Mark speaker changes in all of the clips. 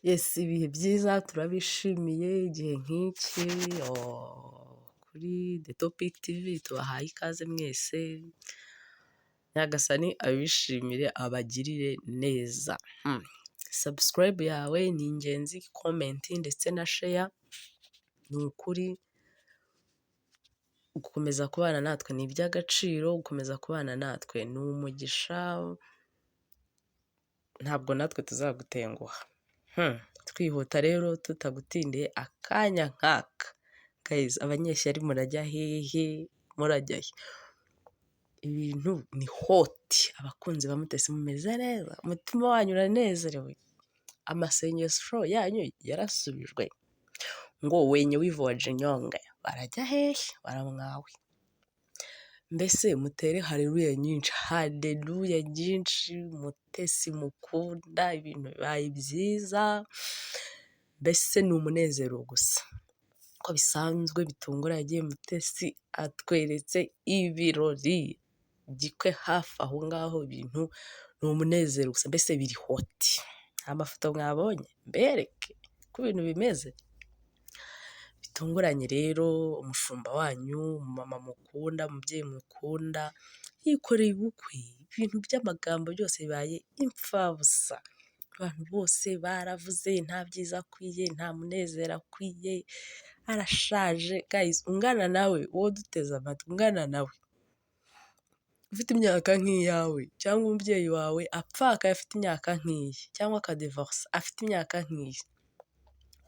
Speaker 1: Yes, ibihe byiza turabishimiye igihe nk'iki kuri The Topic TV tubahaye ikaze mwese, Nyagasani abishimire abagirire neza. Subscribe yawe ni ingenzi, comment ndetse na share, ni ukuri gukomeza kubana natwe ni iby'agaciro, gukomeza kubana natwe ni umugisha, ntabwo natwe tuzagutenguha. Twihuta rero tutagutindiye akanya nk'aka. Guys, abanyeshyari murajya hehe? Murajya he? Ibintu ni hoti. Abakunzi ba Mutesi mumeze neza? Umutima wanyu uranezerewe? Amasengesho yanyu yarasubijwe? Ngo wenye wivoje nyonga barajya hehe? Baramwawe. Mbese mutere haleluya nyinshi, haleluya nyinshi, Mutesi mukunda, ibintu bibaye byiza, mbese ni umunezero gusa. Ko bisanzwe bitungura yagiye Mutesi atweretse ibirori gikwe hafi aho ngaho, ibintu ni umunezero gusa, mbese biri hoti. Amafoto mwabonye mbereke ko ibintu bimeze bitunguranye. Rero umushumba wanyu, mama mukunda, umubyeyi mukunda yikoreye ubukwe, ibintu by'amagambo byose bibaye imfabusa. Abantu bose baravuze nta byiza akwiye, nta munezero akwiye, arashaje. Guys, ungana nawe, uwo duteze amatwi, ungana nawe ufite imyaka nk'iyawe, cyangwa umubyeyi wawe apfakaye afite imyaka nk'iyi, cyangwa akadivorce afite imyaka nk'iyi,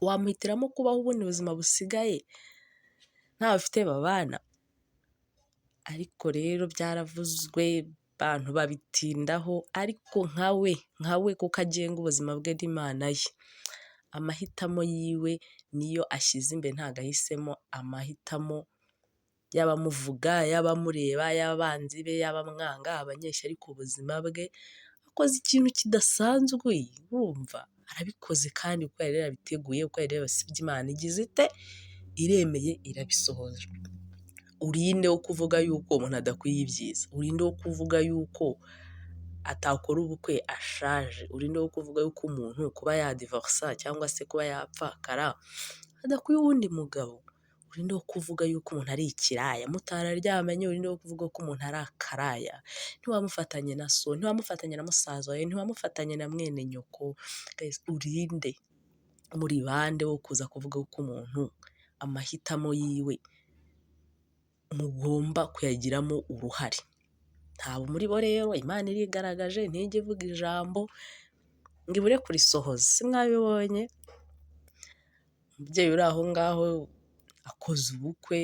Speaker 1: wamuhitiramo kubaho ubundi buzima busigaye ntawe ufite babana? Ariko rero byaravuzwe, abantu babitindaho, ariko nkawe kuko agenga ubuzima bwe n'Imana ye, amahitamo yiwe niyo ashyize imbere, ntabwo ahisemo amahitamo y'abamuvuga, y'abamureba, y'abanzi be, y'abamwanga, abanyeshyari ku buzima bwe. Akoze ikintu kidasanzwe, urumva arabikoze, kandi kuko yari yarabiteguye, kuko yari yarabisibye, Imana igize ite? Iremeye irabisohoza. Urinde wo kuvuga yuko umuntu adakwiye ibyiza, urinde wo kuvuga yuko atakora ubukwe ashaje, urinde wo kuvuga yuko umuntu kuba yadivorsa cyangwa se kuba yapfakara adakwiye uwundi mugabo, urinde wo kuvuga yuko umuntu ari ikiraya mutararyamanye, urinde wo kuvuga ko umuntu ari akaraya, ntiwamufatanye na so, ntiwamufatanye na musaza wawe, ntiwamufatanye na mwene nyoko. Guys, urinde muri bande wo kuza kuvuga ko umuntu amahitamo yiwe mugomba kuyagiramo uruhare. Ntabwo muri bo rero Imana irigaragaje, ntijya ivuga ijambo ngo ibure kurisohoza. Si mwabibonye? Umubyeyi uri aho ngaho akoze ubukwe,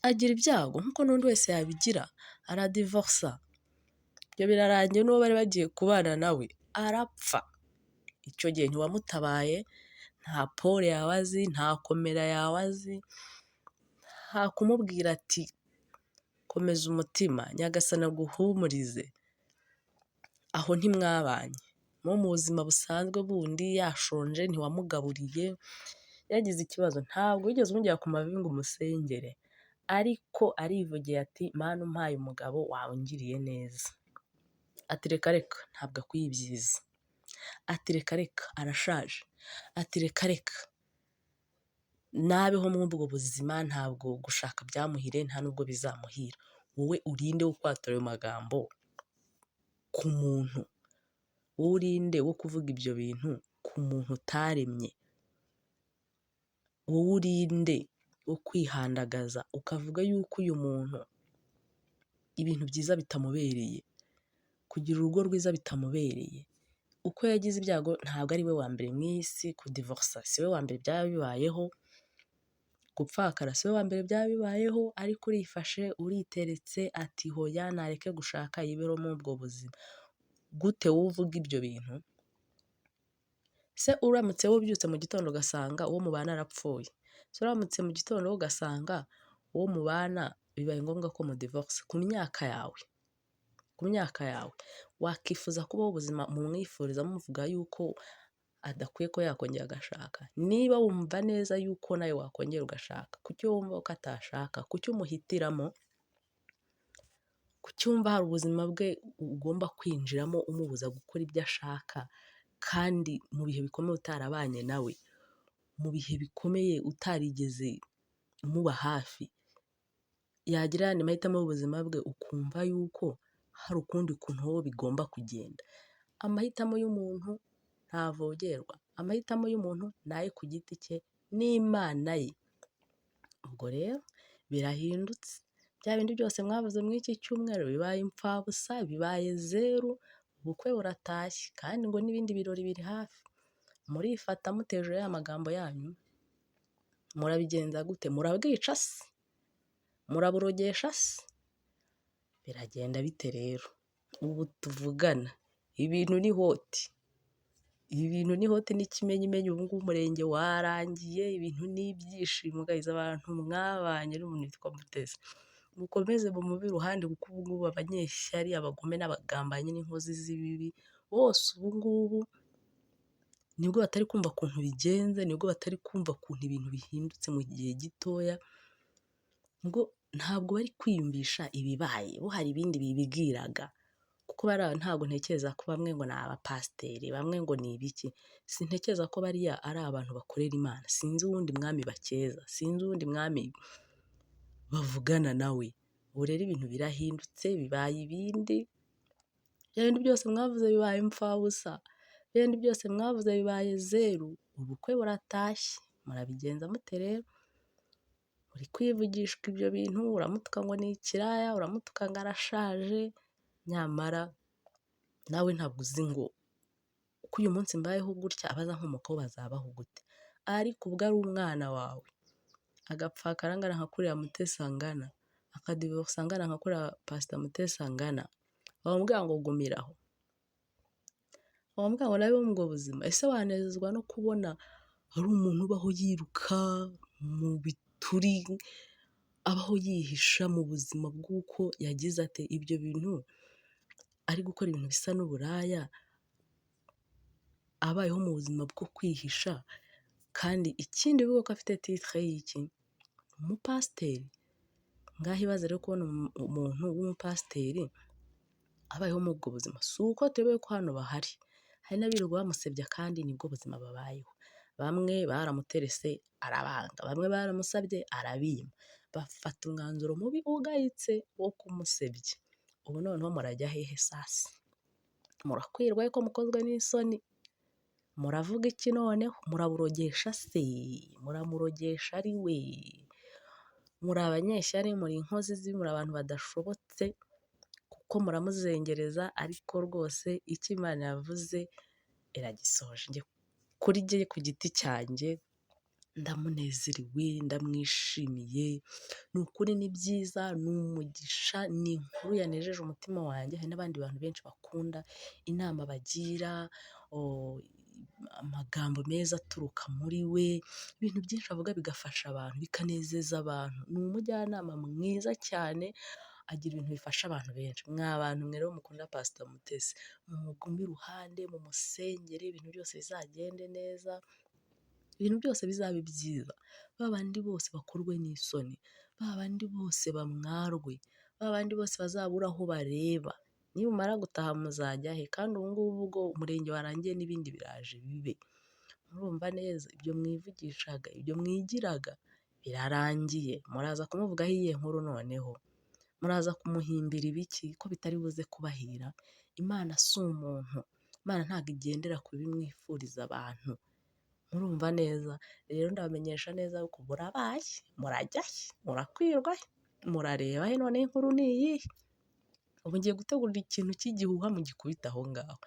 Speaker 1: agira ibyago nk'uko n'undi wese yabigira, aradivorsa. Ibyo birarangiye, n'uwo bari bagiye kubana nawe arapfa. Icyo gihe ntiwamutabaye, nta pole yawe azi, nta komera yawe azi, nta kumubwira ati komeza umutima, Nyagasani aguhumurize. Aho ntimwabanye. Mu buzima busanzwe bundi, yashonje ntiwamugaburiye, yagize ikibazo ntabwo wigeze umugera ku mavi ngo umusengere, ariko arivugiye ati Mana umpaye umugabo wawe ungiriye neza. Ati reka reka ntabwo akwiye ibyiza, ati reka reka arashaje, ati reka reka nabeho muri ubwo buzima, ntabwo gushaka byamuhire, nta nubwo bizamuhira. Wowe urinde wo kwatura ayo magambo ku muntu, wowe urinde wo kuvuga ibyo bintu ku muntu utaremye, wowe urinde wo kwihandagaza ukavuga yuko uyu muntu ibintu byiza bitamubereye, kugira urugo rwiza bitamubereye. Uko yagize ibyago ntabwo ari we wa mbere mu isi kudivorsa, si we wa mbere byaba bibayeho, gupfakara si we wa mbere byaba bibayeho, ariko urifashe uriteretse ati hoya nareke gushaka yibeho muri ubwo buzima. Gute wowe uvuga ibyo bintu? Se uramutse ubyutse mu gitondo ugasanga uwo mubana arapfuye, se uramutse mu gitondo ugasanga uwo mubana bibaye ngombwa ko mudivorsa ku myaka yawe, wakifuza kubaho ubuzima mumwifuriza muvuga yuko adakwiye ko yakongera agashaka? Niba wumva neza yuko nawe wakongera ugashaka, kuki wumva ko atashaka? Kuki umuhitiramo? Kuki wumva hari ubuzima bwe ugomba kwinjiramo umubuza gukora ibyo ashaka? kandi mu bihe bikomeye utarabanye nawe, mu bihe bikomeye utarigeze umuba hafi, yagira ayandi mahitamo y'ubuzima bwe ukumva yuko hari ukundi kuntu wowe bigomba kugenda. Amahitamo y'umuntu ntavogerwa, amahitamo y'umuntu ni aye ku giti cye n'Imana ye. Ubwo rero birahindutse, bya bindi byose mwavuze muri iki cyumweru bibaye impfabusa, bibaye zeru, ubukwe buratashye kandi ngo n'ibindi birori biri hafi. Murifata muteje ya magambo yanyu, murabigenza gute? Murabwica se? Muraburogesha se? Biragenda bite rero? Ubu tuvugana ibintu ni hoti, ibintu ni hoti n'ikimenyimenyi. Ubu ngubu umurenge warangiye, ibintu ni ibyishimo guys. Abantu mwabanye n'umuntu witwa Mutesi mukomeze mumube iruhande, kuko ubu ngubu abanyeshyari, abagome n'abagambanyi n'inkozi z'ibibi bose ubu ngubu nibwo batari kumva ukuntu bigenze, nibwo batari kumva ukuntu ibintu bihindutse mu gihe gitoya, ngo ntabwo bari kwiyumvisha ibibaye, bo hari ibindi bibwiraga. Kuko bariya ntabwo ntekereza ko bamwe ngo ni abapasiteri, bamwe ngo ni ibiki, sintekereza ko bariya ari abantu bakorera Imana. Sinzi uwundi mwami bakeza, sinzi uwundi mwami bavugana nawe. Ubu rero ibintu birahindutse, bibaye ibindi, bya bindi byose mwavuze bibaye impfabusa, bya bindi byose mwavuze bibaye zeru, ubukwe buratashye. Murabigenza mute rero? Uri kwivugishwa ibyo bintu, uramutuka ngo ni ikiraya, uramutuka ngo arashaje, nyamara nawe ntabwo uzi ngo uko uyu munsi mbayeho gutya abaza nkomokaho bazabaho gute. Ariko ubwo ari umwana wawe agapfa akarangana nka kuriya Mutesi angana, akadivorusa angana nka kuriya Pastor Mutesi angana, wamubwira ngo gumiraho? Wamubwira ngo nawe muri ubwo buzima? Ese wanezezwa no kubona ari umuntu ubaho yiruka mu bituri, abaho yihisha mu buzima bw'uko yagize ate? Ibyo bintu ari gukora ibintu bisa n'uburaya, abayeho mu buzima bwo kwihisha, kandi ikindi bivuga ko afite titre y'iki? Umupasiteri. Ngaho ibaze rero kubona umuntu w'umupasiteri abayeho muri ubwo buzima. Si uko tuyobewe ko hano bahari, hari n'abirirwa bamusebya kandi nibwo buzima babayeho. Bamwe baramuterese arabanga, bamwe baramusabye arabima, bafata umwanzuro mubi ugayitse wo kumusebya. Ubu noneho murajya hehe sasa? Murakwirwa yuko mukozwe n'isoni? Muravuga iki noneho? Muraburogesha se? Muramurogesha ari we? Muri abanyeshyari, muri inkozi z'ibibi, muri abantu badashobotse, kuko muramuzengereza. Ariko rwose icyo Imana yavuze iragisohoje. Kuri jye ku giti cyanjye ndamunezerewe, ndamwishimiye, ni ukuri ni byiza, ni umugisha, ni inkuru yanejeje umutima wanjye. Hari n'abandi bantu benshi bakunda inama bagira, amagambo meza aturuka muri we, ibintu byinshi avuga bigafasha abantu, bikanezeza abantu. Ni umujyanama mwiza cyane, agira ibintu bifasha abantu benshi. Mwa bantu mwe rero mukunda Pastor Mutesi, mumugume iruhande, mumusengere, ibintu byose bizagende neza, ibintu byose bizabe byiza. Babandi bose bakorwe n'isoni, babandi bose bamwarwe, babandi bose bazabura aho bareba. Nimumara gutaha muzajya he? Kandi ubu ngubu ubwo umurenge warangiye n'ibindi biraje bibe. Murumva neza? Ibyo mwivugishaga, ibyo mwigiraga birarangiye. Muraza kumuvugaho iyihe nkuru noneho? Muraza kumuhimbira ibiki ko bitari buze kubahira? Imana si umuntu, Imana ntabwo igendera ku bimwifuriza abantu. Murumva neza? Rero ndabamenyesha neza yuko murabaye, murajya he? Murakwirwa he? Murareba he? Noneho inkuru ni iyihe? Ubu ngiye gutegura ikintu cy'igihuha mugikubita aho ngaho,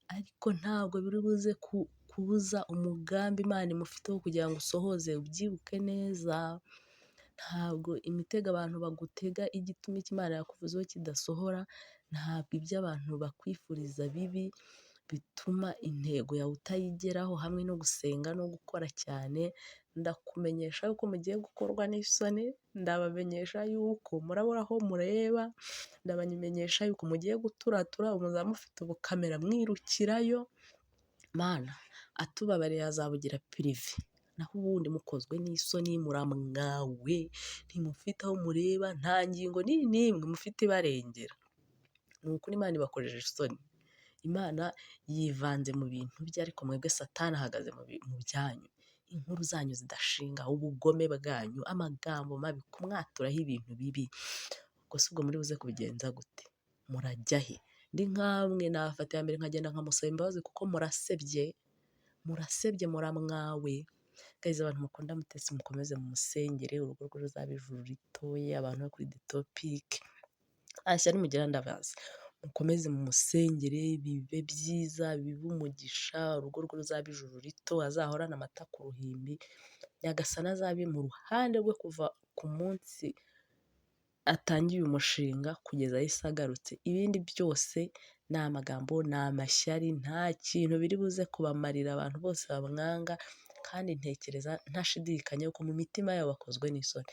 Speaker 1: ariko ntabwo biri buze kubuza umugambi Imana imufiteho kugira ngo usohoze. Ubyibuke neza, ntabwo imitego abantu bagutega igituma icyo Imana yakuvuzeho kidasohora, ntabwo ibyo abantu bakwifuriza bibi bituma intego yawe utayigeraho. Hamwe no gusenga no gukora cyane, ndakumenyesha yuko mugiye gukorwa n'isoni, ndabamenyesha yuko murabura aho mureba, ndabamenyesha yuko mugiye guturatura, muzaba mufite ubukamera mwirukirayo. Mana atubabariye azabugira pirive, naho ubundi mukozwe n'isoni, muramwawe, ntimufite aho mureba, nta ngingo n'imwe mufite ibarengera. Ni ukuri Imana ibakojeje isoni, Imana yivanze mu bintu bye ariko mwebwe Satani ahagaze mu byanyu. Inkuru zanyu zidashinga, ubugome bwanyu, amagambo mabi, kumwaturaho ibintu bibi. Ubwo si ubwo muri buze kubigenza gute? Murajya he? Ndi nkamwe nafata iya mbere nkagenda nkamusaba imbabazi kuko murasebye muramwawe. Guys, abantu mukunda Mutesi mukomeze mumusengere, urugo rwe ruzabe ijuru ritoya, abantu bo kuri The Topic. Ashyari mugira ndabazi. Mukomeze mumusengere, bibe byiza, bibe umugisha, urugo rwe ruzabe ijuru rito, azahorane amata ku ruhimbi. Nyagasani azabe mu ruhande rwe kuva ku munsi atangiye umushinga kugeza ahise agarutse. Ibindi byose ni amagambo, ni amashyari, nta kintu biri buze kubamarira abantu bose bamwanga, kandi ntekereza ntashidikanya yuko mu mitima yabo bakozwe n'isoni.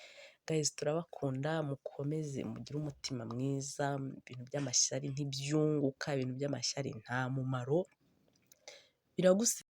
Speaker 1: Guys, turabakunda, mukomeze mugire umutima mwiza, ibintu by'amashyari ntibyunguka, ibintu by'amashyari nta mumaro, biragusiga.